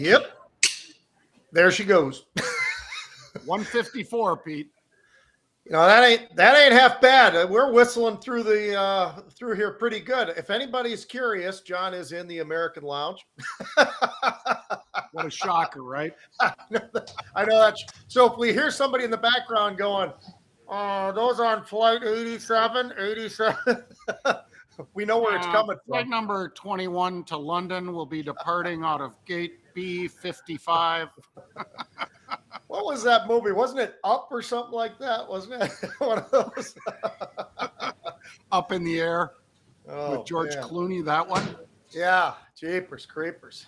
Yep. There she goes. 154, Pete. You know, that ain't half bad. We're whistling through the through here pretty good. If anybody's curious, John is in the American Lounge. What a shocker, right? I know that. So if we hear somebody in the background going, "Oh, those on flight 87, 87," we know where it's coming from. Flight number 21 to London will be departing out of gate B55. What was that movie? Wasn't it Up or something like that? Wasn't it one of those? Up in the Air Oh, with George man. Clooney, that one? Yeah, jeepers creepers.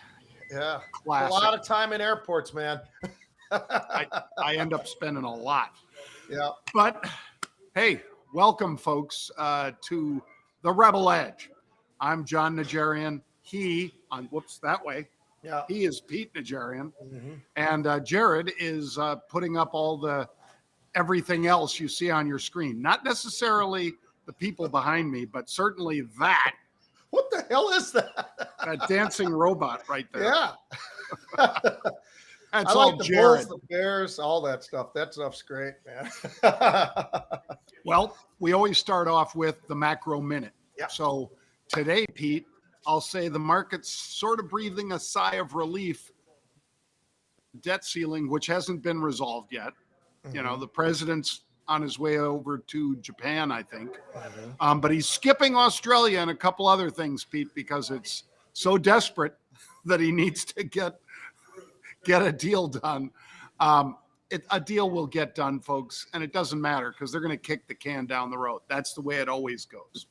Yeah, Classic. A lot of time in airports, man. I end up spending a lot. Yeah. But hey, welcome, folks, to the Rebel Edge. I'm John Najarian. He is Pete Najarian. Mm-hmm. And Jared is putting up all the everything else you see on your screen. Not necessarily the people behind me, but certainly that. What the hell is that? That dancing robot right there. Yeah. That's I all like the Jared. Bulls, the Bears, all that stuff. That stuff's great, man. Well, we always start off with the macro minute. Yeah. So today, Pete, I'll say the market's sort of breathing a sigh of relief. Debt ceiling, which hasn't been resolved yet. Mm-hmm. You know, the president's on his way over to Japan, I think. Mm-hmm. But he's skipping Australia and a couple other things, Pete, because it's so desperate that he needs to get a deal done. A deal will get done, folks, and it doesn't matter because they're going to kick the can down the road. That's the way it always goes.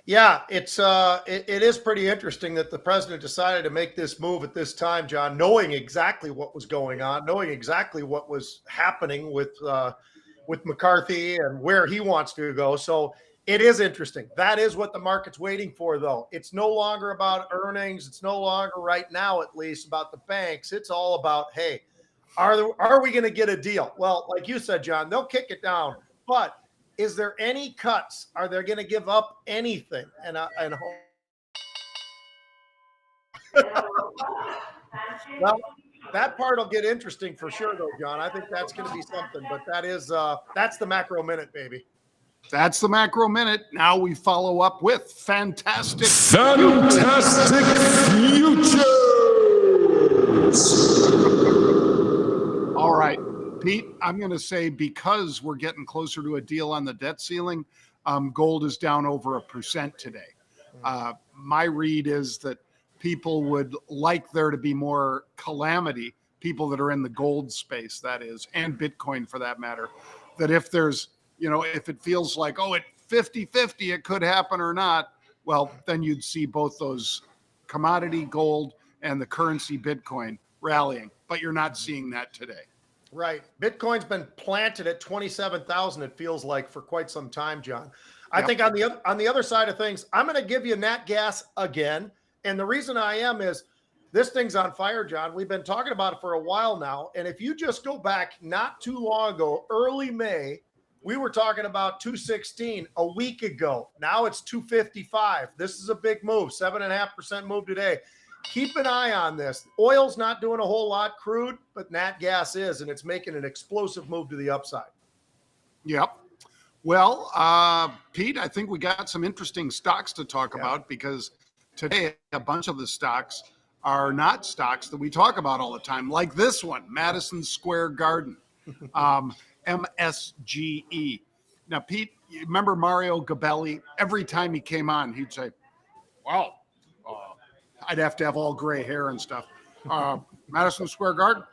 Yeah, it is pretty interesting that the president decided to make this move at this time, John, knowing exactly what was going on, knowing exactly what was happening with McCarthy and where he wants to go. So it is interesting. That is what the market's waiting for, though. It's no longer about earnings. It's no longer, right now at least, about the banks. It's all about, hey, are we going to get a deal? Well, like you said, John, they'll kick it down, but is there any cuts? Are they going to give up anything? Well, that part will get interesting for sure, though, John. I think that's going to be something. But that's the macro minute, baby. That's the macro minute. Now we follow up with fantastic futures. All right. Pete, I'm going to say because we're getting closer to a deal on the debt ceiling, gold is down over 1% today. My read is that people would like there to be more calamity, people that are in the gold space, that is, and Bitcoin for that matter, that if there's, if it feels like, at 50-50, it could happen or not, well, then you'd see both those commodity gold and the currency Bitcoin rallying, but you're not seeing that today. Right. Bitcoin's been planted at 27,000, it feels like, for quite some time, John. I think on the other side of things, I'm going to give you nat gas again. And the reason I am is this thing's on fire, John. We've been talking about it for a while now. And if you just go back not too long ago, early May, we were talking about 216 a week ago. Now it's 255. This is a big move, 7.5% move today. Keep an eye on this. Oil's not doing a whole lot, crude, but nat gas is, and it's making an explosive move to the upside. Yep. Well, Pete, I think we got some interesting stocks to talk about because today a bunch of the stocks are not stocks that we talk about all the time, like this one, Madison Square Garden, MSGE. Now, Pete, you remember Mario Gabelli? Every time he came on, he'd say, wow, I'd have to have all gray hair and stuff. Madison Square Garden?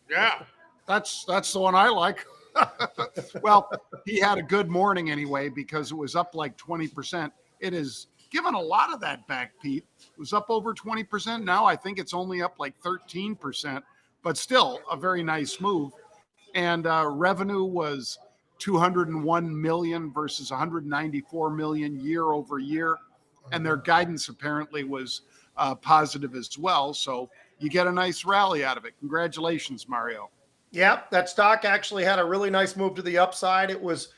Yeah, that's the one I like. Well, he had a good morning anyway because it was up like 20%. It has given a lot of that back, Pete. It was up over 20%. Now I think it's only up like 13%, but still a very nice move. And revenue was $201 million versus $194 million year over year. And their guidance apparently was positive as well. So you get a nice rally out of it. Congratulations, Mario. Yep, that stock actually had a really nice move to the upside. It was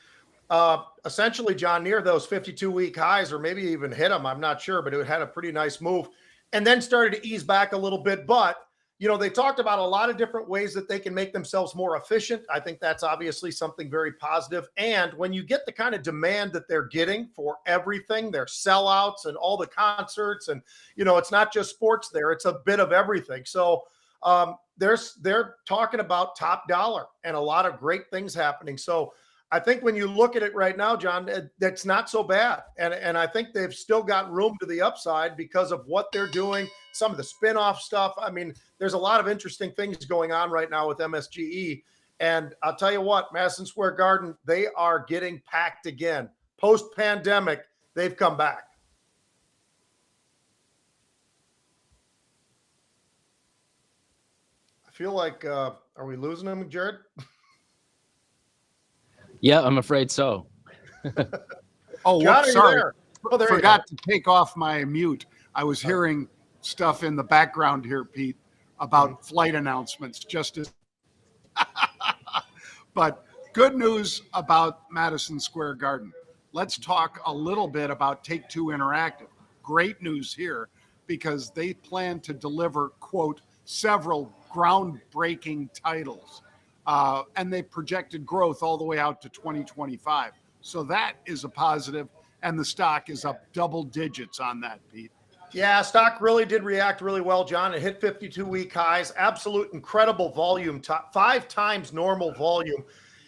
essentially, John, near those 52-week highs, or maybe even hit them. I'm not sure, but it had a pretty nice move and then started to ease back a little bit. But they talked about a lot of different ways that they can make themselves more efficient. I think that's obviously something very positive. And when you get the kind of demand that they're getting for everything, their sellouts and all the concerts, and, it's not just sports there, it's a bit of everything. So they're talking about top dollar and a lot of great things happening. So I think when you look at it right now, John, that's not so bad. And I think they've still got room to the upside because of what they're doing, some of the spin-off stuff. I mean, there's a lot of interesting things going on right now with MSGE. And I'll tell you what, Madison Square Garden, they are getting packed again. Post-pandemic, they've come back. I feel like, are we losing him, Jared? Yeah, I'm afraid so. Oh, John, whoops, sorry. There Forgot to take off my mute. I was hearing stuff in the background here, Pete, about flight announcements. But good news about Madison Square Garden. Let's talk a little bit about Take-Two Interactive. Great news here because they plan to deliver, quote, several groundbreaking titles. And they projected growth all the way out to 2025. So that is a positive, and the stock is up double digits on that, Pete. Yeah, stock really did react really well, John. It hit 52-week highs, absolute incredible volume, 5 times normal volume.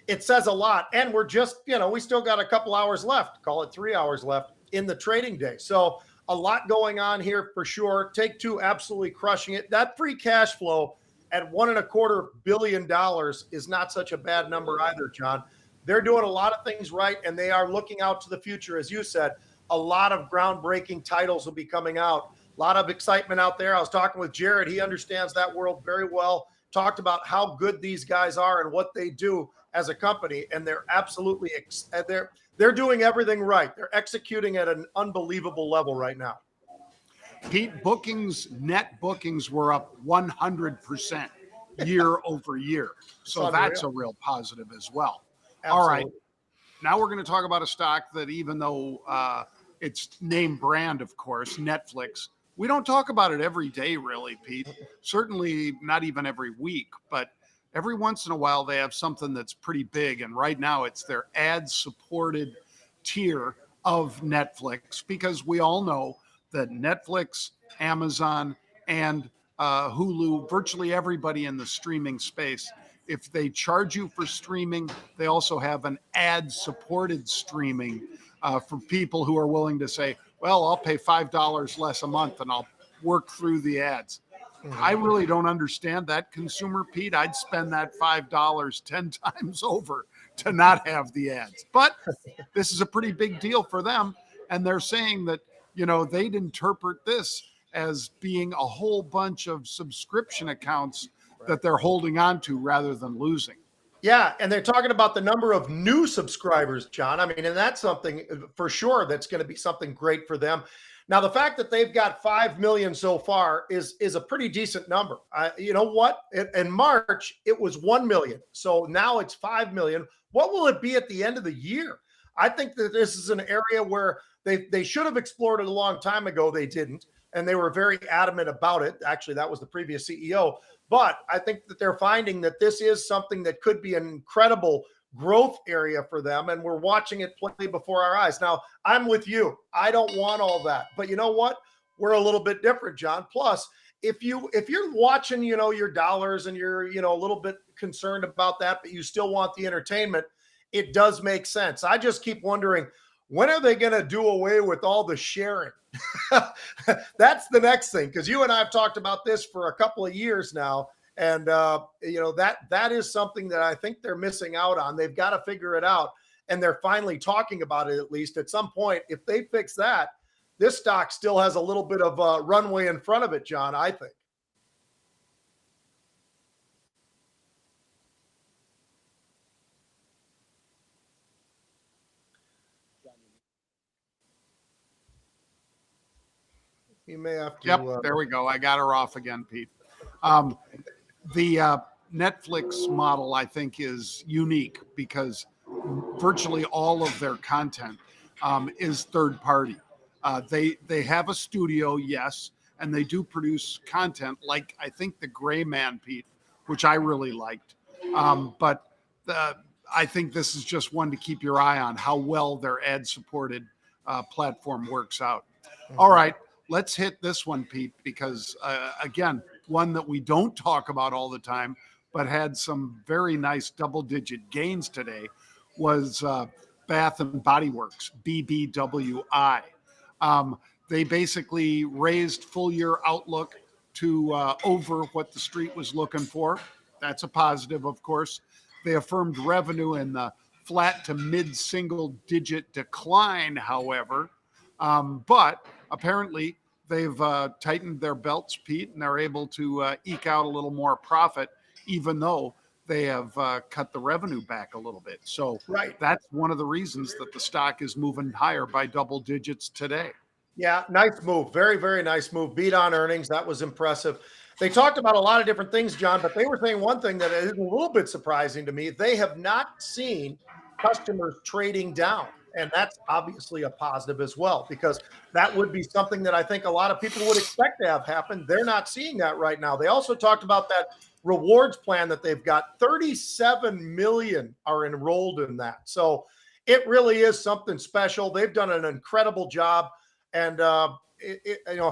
It says a lot, and we're just, we still got a couple hours left, call it 3 hours left in the trading day. So a lot going on here for sure. Take-Two absolutely crushing it. That free cash flow at $1.25 billion is not such a bad number either, John. They're doing a lot of things right, and they are looking out to the future. As you said, a lot of groundbreaking titles will be coming out. A lot of excitement out there. I was talking with Jared. He understands that world very well. Talked about how good these guys are and what they do as a company, and they're absolutely they're doing everything right. They're executing at an unbelievable level right now. Pete, net bookings were up 100% year over year. So that's a real positive as well. Absolutely. All right. Now we're going to talk about a stock that, even though it's name brand, of course, Netflix, we don't talk about it every day, really, Pete. Certainly not even every week, but every once in a while they have something that's pretty big. And right now it's their ad-supported tier of Netflix, because we all know that Netflix, Amazon, and Hulu, virtually everybody in the streaming space, if they charge you for streaming, they also have an ad-supported streaming for people who are willing to say, well, I'll pay $5 less a month and I'll work through the ads. I really don't understand that consumer, Pete. I'd spend that $5 10 times over to not have the ads. But this is a pretty big deal for them. And they're saying that, they'd interpret this as being a whole bunch of subscription accounts that they're holding on to rather than losing. Yeah, and they're talking about the number of new subscribers, John. I mean, and that's something for sure that's going to be something great for them. Now, the fact that they've got 5 million so far is a pretty decent number. You know what? In March, it was 1 million. So now it's 5 million. What will it be at the end of the year? I think that this is an area where they should have explored it a long time ago. They didn't, and they were very adamant about it. Actually, that was the previous CEO. But I think that they're finding that this is something that could be an incredible growth area for them, and we're watching it play before our eyes. Now, I'm with you. I don't want all that. But you know what? We're a little bit different, John. Plus, if you're watching, your dollars and you're, a little bit concerned about that, but you still want the entertainment, it does make sense. I just keep wondering, when are they going to do away with all the sharing? That's the next thing, because you and I have talked about this for a couple of years now. And, that is something that I think they're missing out on. They've got to figure it out. And they're finally talking about it, at least at some point. If they fix that, this stock still has a little bit of a runway in front of it, John, I think. You may have to. Yep, there we go. I got her off again, Pete. The Netflix model, I think, is unique because virtually all of their content is third party. They have a studio, yes, and they do produce content like I think the Gray Man, Pete, which I really liked. But I think this is just one to keep your eye on how well their ad-supported platform works out. All right, let's hit this one, Pete, because again, one that we don't talk about all the time, but had some very nice double-digit gains today was Bath and Body Works, BBWI. They basically raised full-year outlook to over what the street was looking for. That's a positive, of course. They affirmed revenue in the flat to mid-single-digit decline, however. But apparently, they've tightened their belts, Pete, and they're able to eke out a little more profit, even though they have cut the revenue back a little bit. So that's one of the reasons that the stock is moving higher by double digits today. Yeah, nice move. Very, very nice move. Beat on earnings. That was impressive. They talked about a lot of different things, John, but they were saying one thing that is a little bit surprising to me. They have not seen customers trading down. And that's obviously a positive as well, because that would be something that I think a lot of people would expect to have happen. They're not seeing that right now. They also talked about that rewards plan that they've got. 37 million are enrolled in that. So it really is something special. They've done an incredible job. And,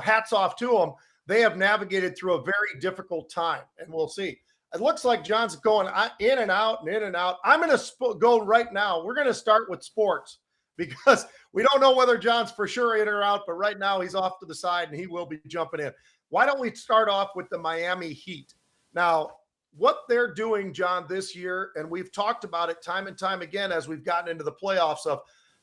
hats off to them. They have navigated through a very difficult time, and we'll see. It looks like John's going in and out and in and out. I'm going to go right now. We're going to start with sports because we don't know whether John's for sure in or out, but right now he's off to the side and he will be jumping in. Why don't we start off with the Miami Heat? Now, what they're doing, John, this year, and we've talked about it time and time again as we've gotten into the playoffs of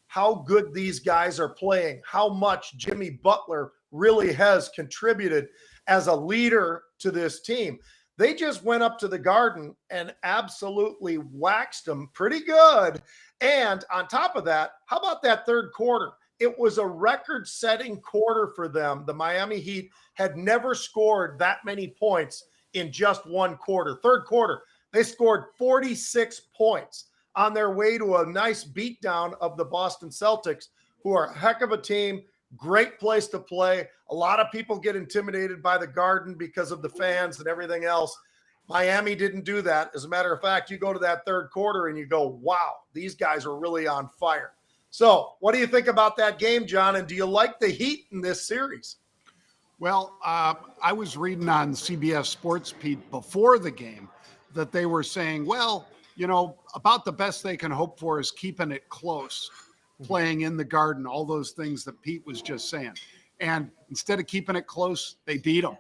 how good these guys are playing, how much Jimmy Butler really has contributed as a leader to this team. They just went up to the Garden and absolutely waxed them pretty good. And on top of that, how about that third quarter? It was a record-setting quarter for them. The Miami Heat had never scored that many points in just one quarter. Third quarter, they scored 46 points on their way to a nice beatdown of the Boston Celtics, who are a heck of a team, great place to play. A lot of people get intimidated by the Garden because of the fans and everything else. Miami didn't do that. As a matter of fact, you go to that third quarter and you go, wow, these guys are really on fire. So what do you think about that game, John? And do you like the Heat in this series? Well, I was reading on CBS Sports, Pete, before the game that they were saying, well, about the best they can hope for is keeping it close, playing in the Garden, all those things that Pete was just saying. And instead of keeping it close, they beat them.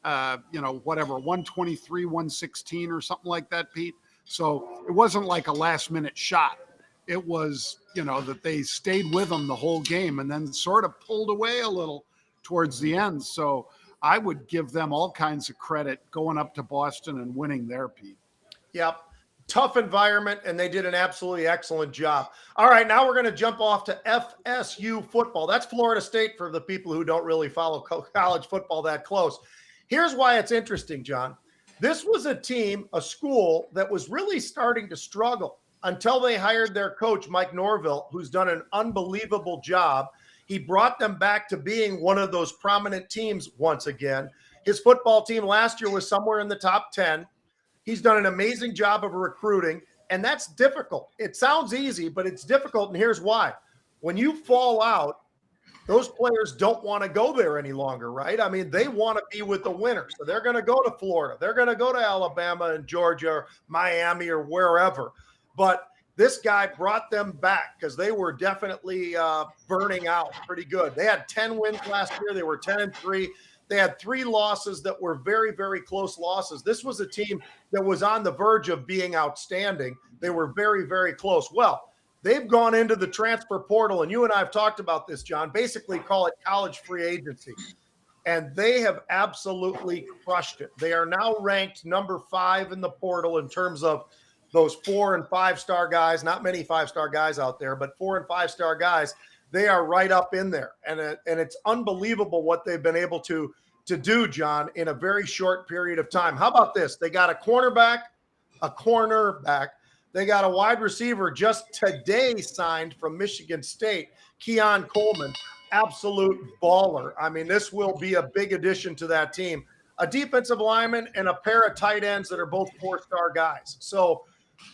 Whatever, 123, 116 or something like that, Pete. So it wasn't like a last minute shot. It was, that they stayed with them the whole game and then sort of pulled away a little towards the end. So I would give them all kinds of credit going up to Boston and winning there, Pete. Yep. Tough environment, and they did an absolutely excellent job. All right, now we're going to jump off to FSU football. That's Florida State for the people who don't really follow college football that close. Here's why it's interesting, John. This was a team, a school that was really starting to struggle until they hired their coach, Mike Norville, who's done an unbelievable job. He brought them back to being one of those prominent teams once again. His football team last year was somewhere in the top 10. He's done an amazing job of recruiting, and that's difficult. It sounds easy, but it's difficult, and here's why. When you fall out, those players don't want to go there any longer, right? I mean, they want to be with the winners. So they're going to go to Florida. They're going to go to Alabama and Georgia or Miami or wherever. But this guy brought them back because they were definitely burning out pretty good. They had 10 wins last year. They were 10-3. They had 3 losses that were very, very close losses. This was a team that was on the verge of being outstanding. They were very, very close. Well, they've gone into the transfer portal, and you and I have talked about this, John. Basically call it college free agency. And they have absolutely crushed it. They are now ranked number 5 in the portal in terms of those 4- and 5-star guys. Not many 5-star guys out there, but 4- and 5-star guys. They are right up in there. And it's unbelievable what they've been able to do, John, in a very short period of time. How about this? They got a cornerback. They got a wide receiver just today signed from Michigan State, Keon Coleman. absolute baller. I mean, this will be a big addition to that team. A defensive lineman and a pair of tight ends that are both 4-star guys. So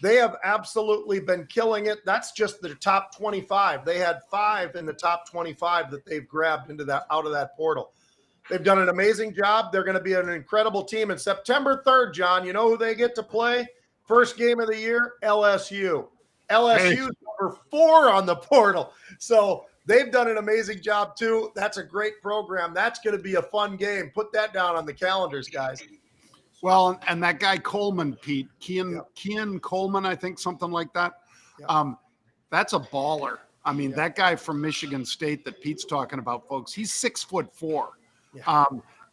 they have absolutely been killing it. That's just their top 25. They had 5 in the top 25 that they've grabbed out of that portal. They've done an amazing job. They're going to be an incredible team. And September 3rd, John, you know who they get to play? First game of the year, LSU. LSU's number 4 on the portal. So they've done an amazing job too. That's a great program. That's going to be a fun game. Put that down on the calendars, guys. Well, and that guy Coleman, Pete, Kean Coleman, I think, something like that. Yep. That's a baller. I mean, that guy from Michigan State that Pete's talking about, folks, he's 6'4". Yeah.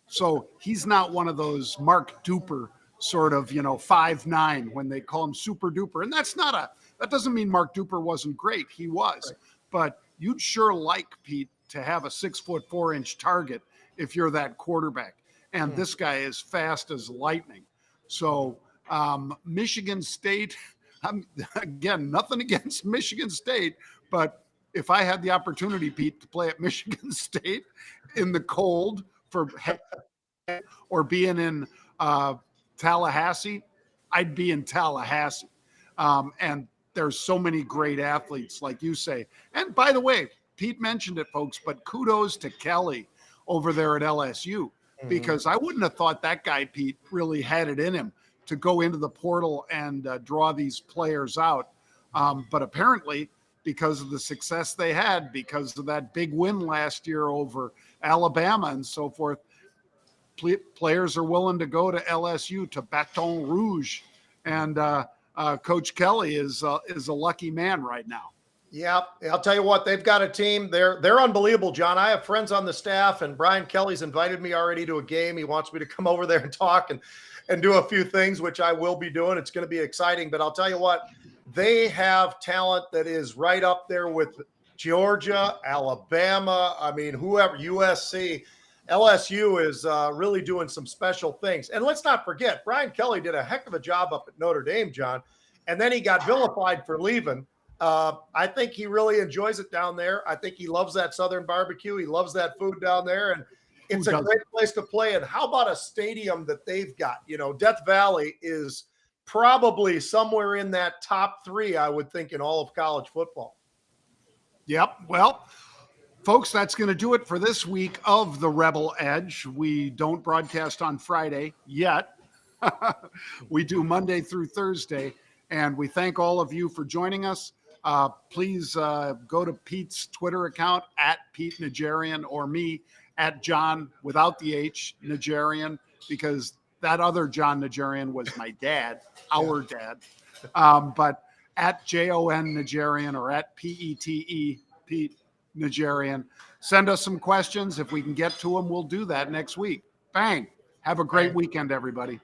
So he's not one of those Mark Duper sort of, 5'9" when they call him super duper. And that doesn't mean Mark Duper wasn't great. He was, right. But you'd sure like, Pete, to have a 6'4" target if you're that quarterback. And this guy is fast as lightning. So Michigan State, again, nothing against Michigan State, but if I had the opportunity, Pete, to play at Michigan State in the cold or being in Tallahassee, I'd be in Tallahassee. And there's so many great athletes, like you say. And by the way, Pete mentioned it, folks, but kudos to Kelly over there at LSU, because I wouldn't have thought that guy, Pete, really had it in him to go into the portal and draw these players out. But apparently, because of the success they had, because of that big win last year over Alabama and so forth, players are willing to go to LSU, to Baton Rouge. And Coach Kelly is a lucky man right now. Yeah, I'll tell you what, they've got a team. They're unbelievable, John. I have friends on the staff, and Brian Kelly's invited me already to a game. He wants me to come over there and talk and do a few things, which I will be doing. It's going to be exciting. But I'll tell you what, they have talent that is right up there with Georgia, Alabama, I mean, whoever, USC. LSU is really doing some special things. And let's not forget, Brian Kelly did a heck of a job up at Notre Dame, John, and then he got vilified for leaving. I think he really enjoys it down there. I think he loves that Southern barbecue. He loves that food down there, and it's a great place to play. And how about a stadium that they've got? Death Valley is probably somewhere in that top 3, I would think, in all of college football. Yep. Well, folks, that's going to do it for this week of the Rebel Edge. We don't broadcast on Friday yet. We do Monday through Thursday, and we thank all of you for joining us. Please go to Pete's Twitter account at Pete Najarian, or me at John without the H Najarian, because that other John Najarian was my dad, our dad. But at JON Najarian or at PETE Pete Najarian. Send us some questions. If we can get to them, we'll do that next week. Bang. Have a great weekend, everybody.